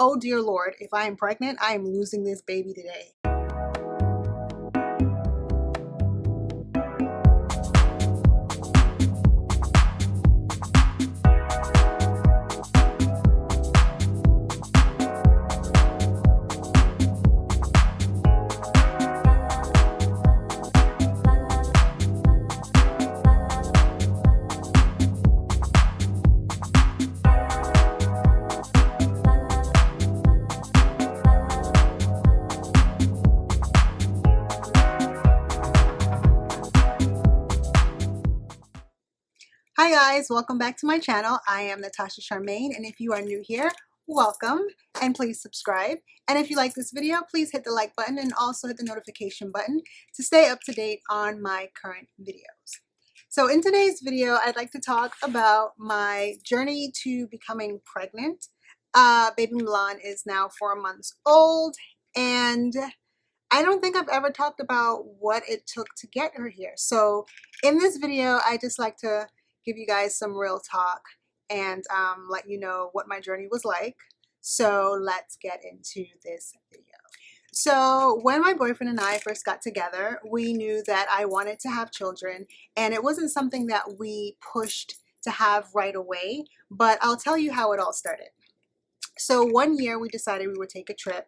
oh dear Lord, if I am pregnant, I am losing this baby today. Hi guys, welcome back to my channel. I am Natasha Charmaine, and if you are new here, welcome, and please subscribe. And if you like this video, please hit the like button and also hit the notification button to stay up to date on my current videos. So in today's video, I'd like to talk about my journey to becoming pregnant. Baby Milan is now 4 months old, and I don't think I've ever talked about what it took to get her here. So in this video, I just like to give you guys some real talk and let you know what my journey was like. So let's get into this video. So when my boyfriend and I first got together, we knew that I wanted to have children, and it wasn't something that we pushed to have right away, but I'll tell you how it all started. So one year we decided we would take a trip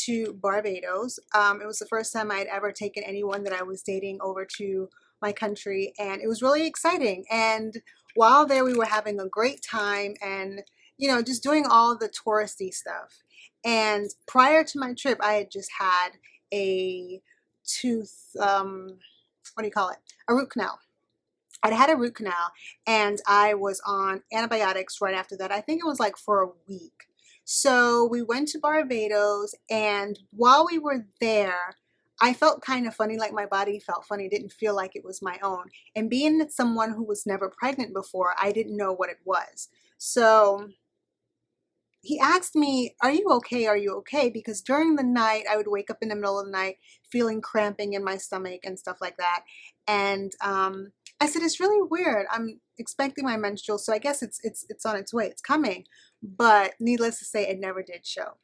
to Barbados. It was the first time I'd ever taken anyone that I was dating over to my country, and it was really exciting. And while there, we were having a great time and, you know, just doing all the touristy stuff. And prior to my trip, I had just had a a root canal. I'd had a root canal, and I was on antibiotics right after that. I think it was like for a week. So we went to Barbados, and while we were there, I felt kind of funny, like my body felt funny. It didn't feel like it was my own. And being someone who was never pregnant before, I didn't know what it was. So he asked me, "Are you okay? Are you okay?" Because during the night, I would wake up in the middle of the night feeling cramping in my stomach and stuff like that. And I said, "It's really weird. I'm expecting my menstrual, so I guess it's on its way. It's coming." But needless to say, it never did show.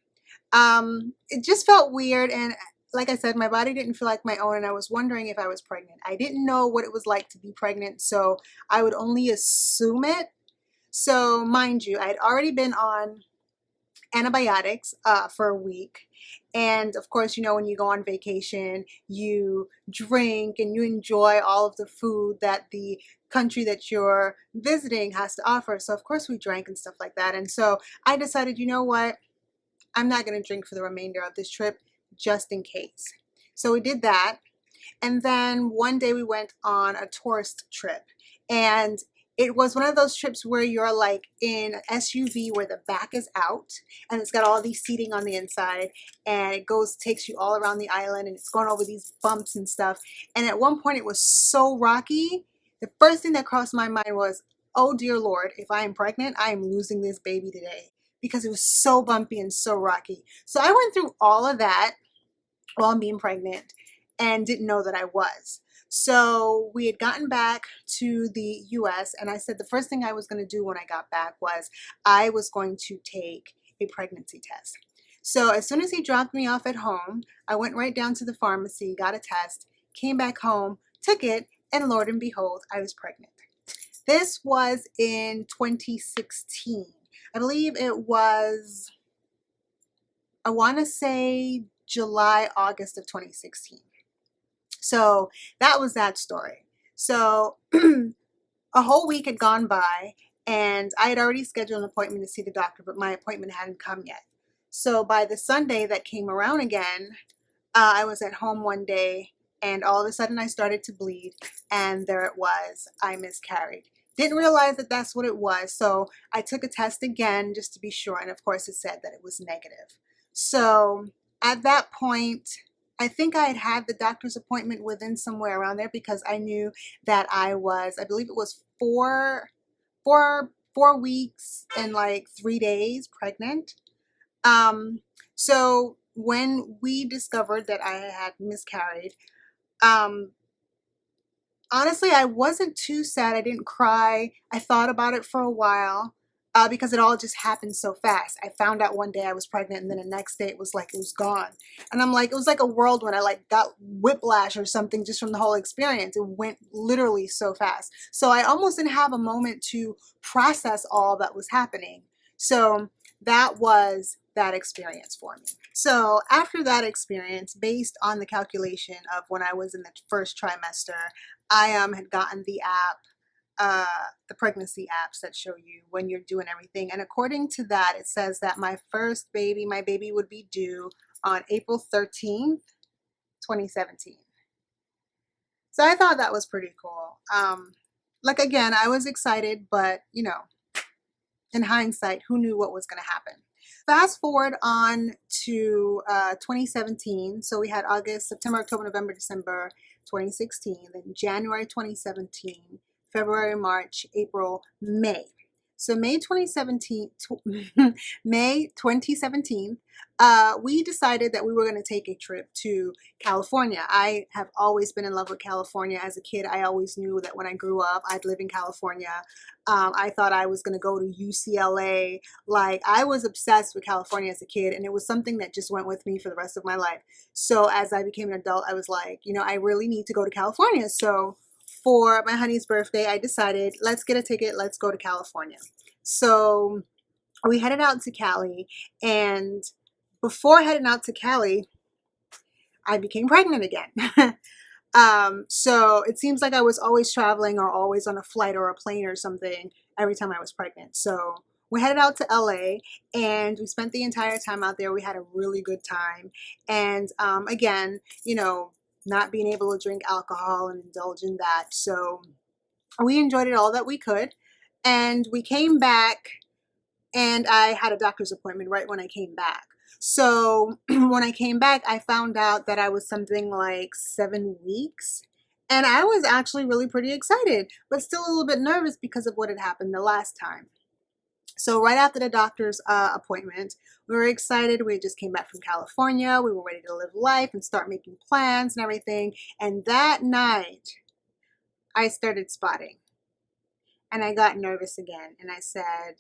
It just felt weird, and like I said, my body didn't feel like my own, and I was wondering if I was pregnant. I didn't know what it was like to be pregnant, so I would only assume it. So mind you, I had already been on antibiotics for a week. And of course, you know, when you go on vacation, you drink and you enjoy all of the food that the country that you're visiting has to offer. So of course we drank and stuff like that. And so I decided, you know what? I'm not going to drink for the remainder of this trip, just in case. So we did that. And then one day we went on a tourist trip, and it was one of those trips where you're like in an SUV where the back is out and it's got all these seating on the inside, and it takes you all around the island, and it's going over these bumps and stuff. And at one point it was so rocky. The first thing that crossed my mind was, oh dear Lord, if I am pregnant, I am losing this baby today, because it was so bumpy and so rocky. So I went through all of that while I'm being pregnant and didn't know that I was. So we had gotten back to the US, and I said the first thing I was going to do when I got back was I was going to take a pregnancy test. So as soon as he dropped me off at home, I went right down to the pharmacy, got a test, came back home, took it, and Lord and behold, I was pregnant. This was in 2016. I believe it was, I want to say July, August of 2016. So that was that story. So a whole week had gone by, and I had already scheduled an appointment to see the doctor, but my appointment hadn't come yet. So by the Sunday that came around again, I was at home one day, and all of a sudden I started to bleed, and there it was. I miscarried. Didn't realize that that's what it was, so I took a test again just to be sure, and of course it said that it was negative. So at that point, I think I had had the doctor's appointment within somewhere around there, because I knew that I was, I believe it was four weeks and like 3 days pregnant. So when we discovered that I had miscarried, honestly, I wasn't too sad. I didn't cry. I thought about it for a while. because it all just happened so fast. I found out one day I was pregnant, and then the next day it was like it was gone. And I'm like, it was like a whirlwind. I like got whiplash or something just from the whole experience. It went literally so fast. So I almost didn't have a moment to process all that was happening. So that was that experience for me. So after that experience, based on the calculation of when I was in the first trimester, I had gotten the app, the pregnancy apps that show you when you're doing everything. And according to that, it says that my baby would be due on April 13th, 2017. So I thought that was pretty cool. Like, again, I was excited, but you know, in hindsight, who knew what was going to happen? Fast forward on to 2017. So we had August, September, October, November, December 2016, then January 2017, February, March, April, May. So May 2017, we decided that we were going to take a trip to California. I have always been in love with California. As a kid, I always knew that when I grew up, I'd live in California. I thought I was going to go to UCLA. Like, I was obsessed with California as a kid, and it was something that just went with me for the rest of my life. So as I became an adult, I was like, you know, I really need to go to California. So for my honey's birthday, I decided, let's get a ticket, let's go to California. So we headed out to Cali, and before heading out to Cali, I became pregnant again. So it seems like I was always traveling or always on a flight or a plane or something every time I was pregnant. So we headed out to LA, and we spent the entire time out there. We had a really good time. And again, you know, not being able to drink alcohol and indulge in that. So we enjoyed it all that we could. And we came back, and I had a doctor's appointment right when I came back. So when I came back, I found out that I was something like 7 weeks. And I was actually really pretty excited, but still a little bit nervous because of what had happened the last time. So right after the doctor's appointment, we were excited. We just came back from California. We were ready to live life and start making plans and everything. And that night, I started spotting. And I got nervous again. And I said,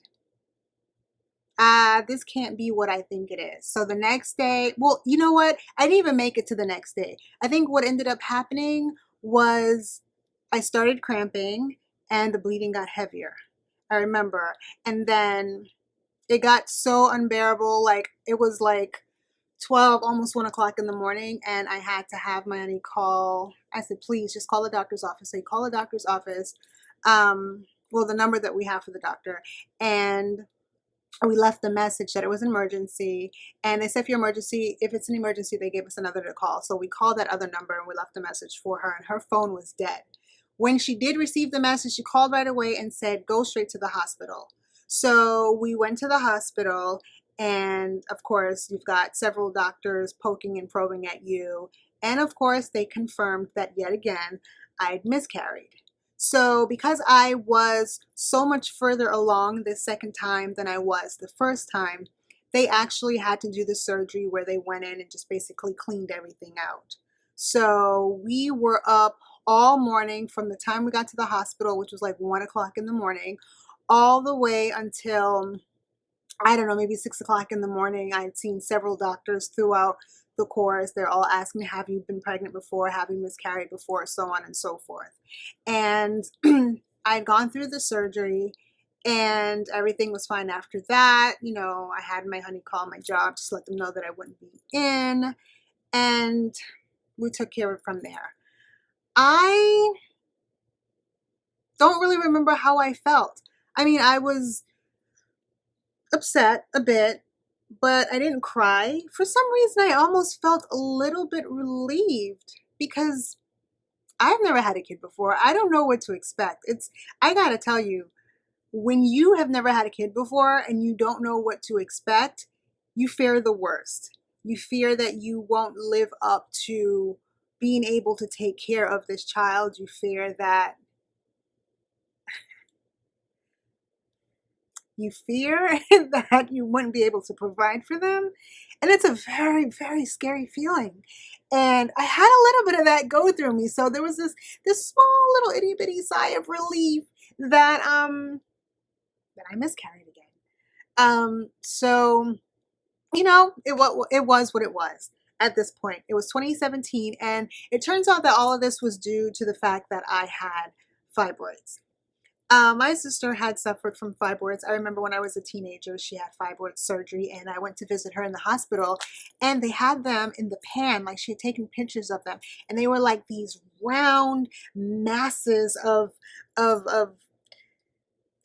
this can't be what I think it is. So the next day, well, you know what? I didn't even make it to the next day. I think what ended up happening was I started cramping and the bleeding got heavier. I remember. And then it got so unbearable. Like, it was like 12, almost 1 o'clock in the morning. And I had to have my honey call. I said, please just call the doctor's office. So you call the doctor's office. Well, the number that we have for the doctor. And we left the message that it was an emergency. And they said, if it's an emergency, they gave us another to call. So we called that other number and we left a message for her, and her phone was dead. When she did receive the message, she called right away and said, go straight to the hospital. So we went to the hospital, and of course, you've got several doctors poking and probing at you. And of course, they confirmed that yet again, I'd miscarried. So because I was so much further along this second time than I was the first time, they actually had to do the surgery where they went in and just basically cleaned everything out. So we were up all morning from the time we got to the hospital, which was like 1 o'clock in the morning, all the way until, I don't know, maybe 6 o'clock in the morning. I had seen several doctors throughout the course. They're all asking, have you been pregnant before? Have you miscarried before? So on and so forth. And I'd gone through the surgery and everything was fine after that. You know, I had my honey call my job, just let them know that I wouldn't be in. And we took care of it from there. I don't really remember how I felt. I mean, I was upset a bit, but I didn't cry. For some reason, I almost felt a little bit relieved because I've never had a kid before. I don't know what to expect. I gotta tell you, when you have never had a kid before and you don't know what to expect, you fear the worst. You fear that you won't live up to being able to take care of this child. You fear that that you wouldn't be able to provide for them. And it's a very, very scary feeling. And I had a little bit of that go through me. So there was this small little itty bitty sigh of relief that I miscarried again. So, it was what it was at this point. It was 2017, and it turns out that all of this was due to the fact that I had fibroids. My sister had suffered from fibroids. I remember when I was a teenager, she had fibroid surgery, and I went to visit her in the hospital, and they had them in the pan, like she had taken pictures of them, and they were like these round masses of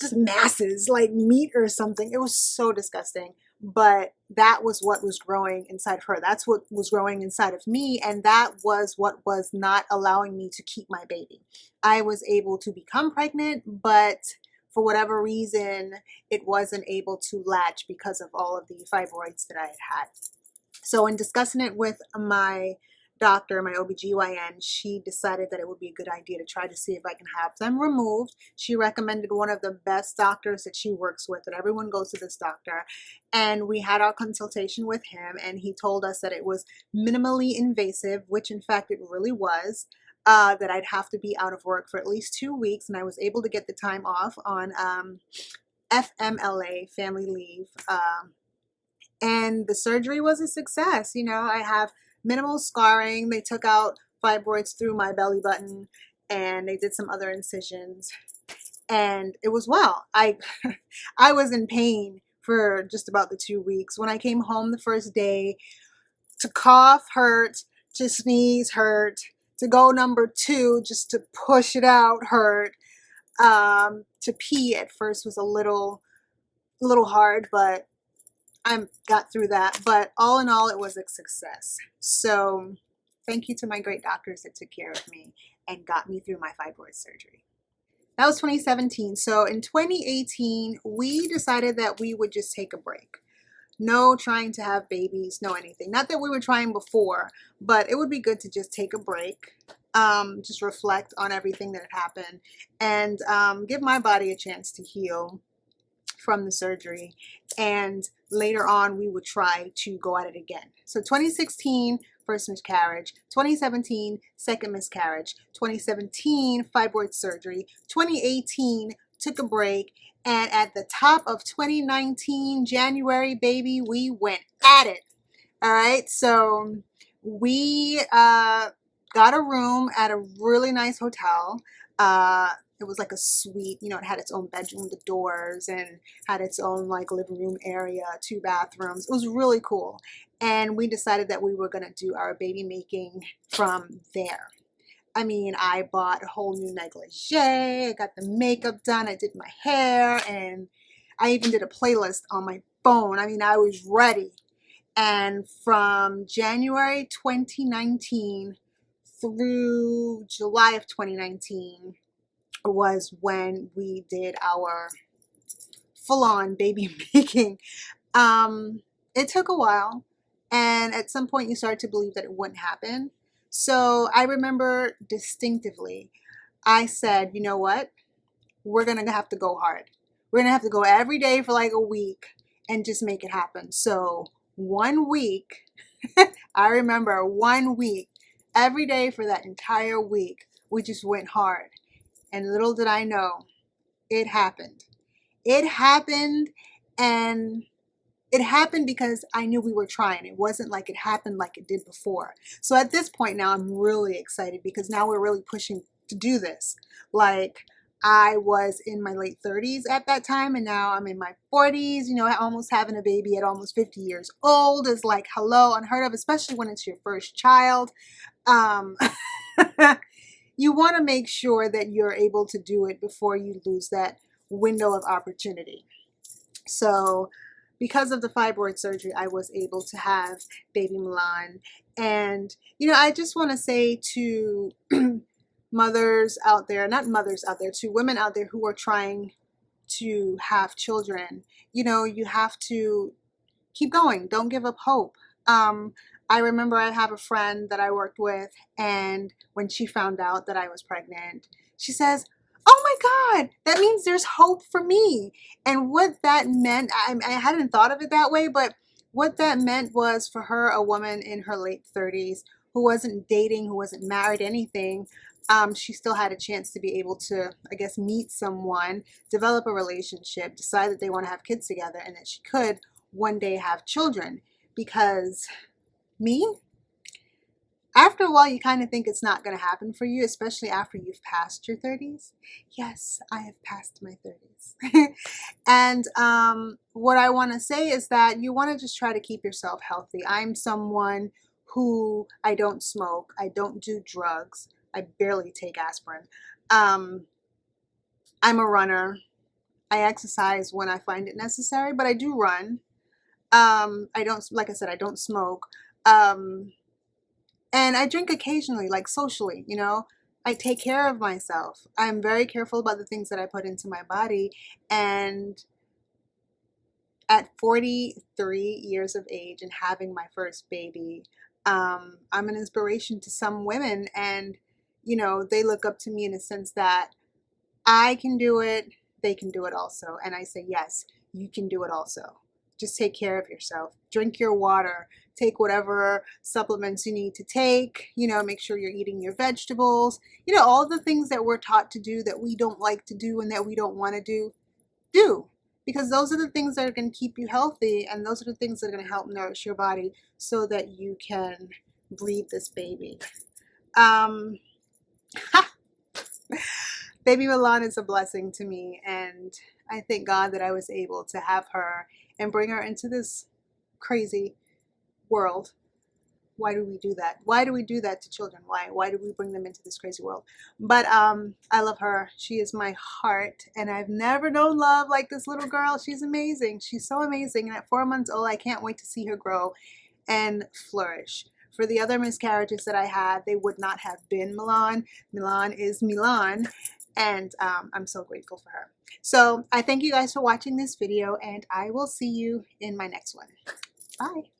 just masses, like meat or something. It was so disgusting. But that was what was growing inside of her. That's what was growing inside of me. And that was what was not allowing me to keep my baby. I was able to become pregnant, but for whatever reason, it wasn't able to latch because of all of the fibroids that I had had. So in discussing it with my doctor, my OBGYN, she decided that it would be a good idea to try to see if I can have them removed. She recommended one of the best doctors that she works with, and everyone goes to this doctor. And we had our consultation with him, and he told us that it was minimally invasive, which in fact it really was. That I'd have to be out of work for at least 2 weeks, and I was able to get the time off on FMLA, family leave. And the surgery was a success. I have minimal scarring. They took out fibroids through my belly button, and they did some other incisions, and it was well. I was in pain for just about the 2 weeks. When I came home the first day, to cough hurt, to sneeze hurt, to go number 2 just to push it out hurt. To pee at first was a little hard, but I got through that. But all in all, it was a success. So thank you to my great doctors that took care of me and got me through my fibroid surgery. That was 2017. So in 2018, we decided that we would just take a break. No trying to have babies, no anything. Not that we were trying before, but it would be good to just take a break, just reflect on everything that had happened, and give my body a chance to heal from the surgery. And later on, we would try to go at it again. So 2016, first miscarriage. 2017, second miscarriage. 2017, fibroid surgery. 2018, took a break. And at the top of 2019, January, baby, we went at it. All right. So we got a room at a really nice hotel. It was like a suite, it had its own bedroom, the doors, and had its own like living room area, 2 bathrooms. It was really cool. And we decided that we were going to do our baby making from there. I mean, I bought a whole new negligee, I got the makeup done, I did my hair, and I even did a playlist on my phone. I mean, I was ready. And from January 2019 through July of 2019 was when we did our full-on baby making. It took a while, and at some point you started to believe that it wouldn't happen. So I remember distinctively, I said, you know what? We're going to have to go hard. We're going to have to go every day for like a week and just make it happen. So 1 week, I remember 1 week, every day for that entire week, we just went hard. And little did I know, it happened. It happened, and it happened because I knew we were trying. It wasn't like it happened like it did before. So at this point now, I'm really excited because now we're really pushing to do this. Like, I was in my late 30s at that time, and now I'm in my 40s. Almost having a baby at almost 50 years old is like, hello, unheard of, especially when it's your first child. You want to make sure that you're able to do it before you lose that window of opportunity. So because of the fibroid surgery, I was able to have baby Milan. And, I just want to say to mothers out there, not mothers out there, to women out there who are trying to have children, you have to keep going. Don't give up hope. I remember I have a friend that I worked with, and when she found out that I was pregnant, she says, oh my God, that means there's hope for me. And what that meant, I hadn't thought of it that way, but what that meant was for her, a woman in her late 30s who wasn't dating, who wasn't married, anything, she still had a chance to be able to, I guess, meet someone, develop a relationship, decide that they want to have kids together, and that she could one day have children. Because me, after a while, you kind of think it's not going to happen for you, especially after you've passed your 30s. Yes, I have passed my 30s. And what I want to say is that you want to just try to keep yourself healthy. I'm someone who, I don't smoke, I don't do drugs, I barely take aspirin. I'm a runner. I exercise when I find it necessary, but I do run. I don't, like I said, I don't smoke. And I drink occasionally, like socially, you know. I take care of myself. I'm very careful about the things that I put into my body. And at 43 years of age and having my first baby, I'm an inspiration to some women. And, you know, they look up to me in a sense that I can do it, they can do it also. And I say, yes, you can do it also. Just take care of yourself. Drink your water. Take whatever supplements you need to take. You know, make sure you're eating your vegetables. You know, all the things that we're taught to do that we don't like to do and that we don't want to do, do. Because those are the things that are going to keep you healthy, and those are the things that are going to help nourish your body so that you can breed this baby. Baby Milan is a blessing to me, and I thank God that I was able to have her and bring her into this crazy world. Why do we do that? Why do we do that to children? Why do we bring them into this crazy world? But I love her. She is my heart, and I've never known love like this little girl. She's amazing. She's so amazing. And at 4 months old, I can't wait to see her grow and flourish. For the other miscarriages that I had, they would not have been Milan. Milan is Milan. And I'm so grateful for her. So I thank you guys for watching this video, and I will see you in my next one. Bye.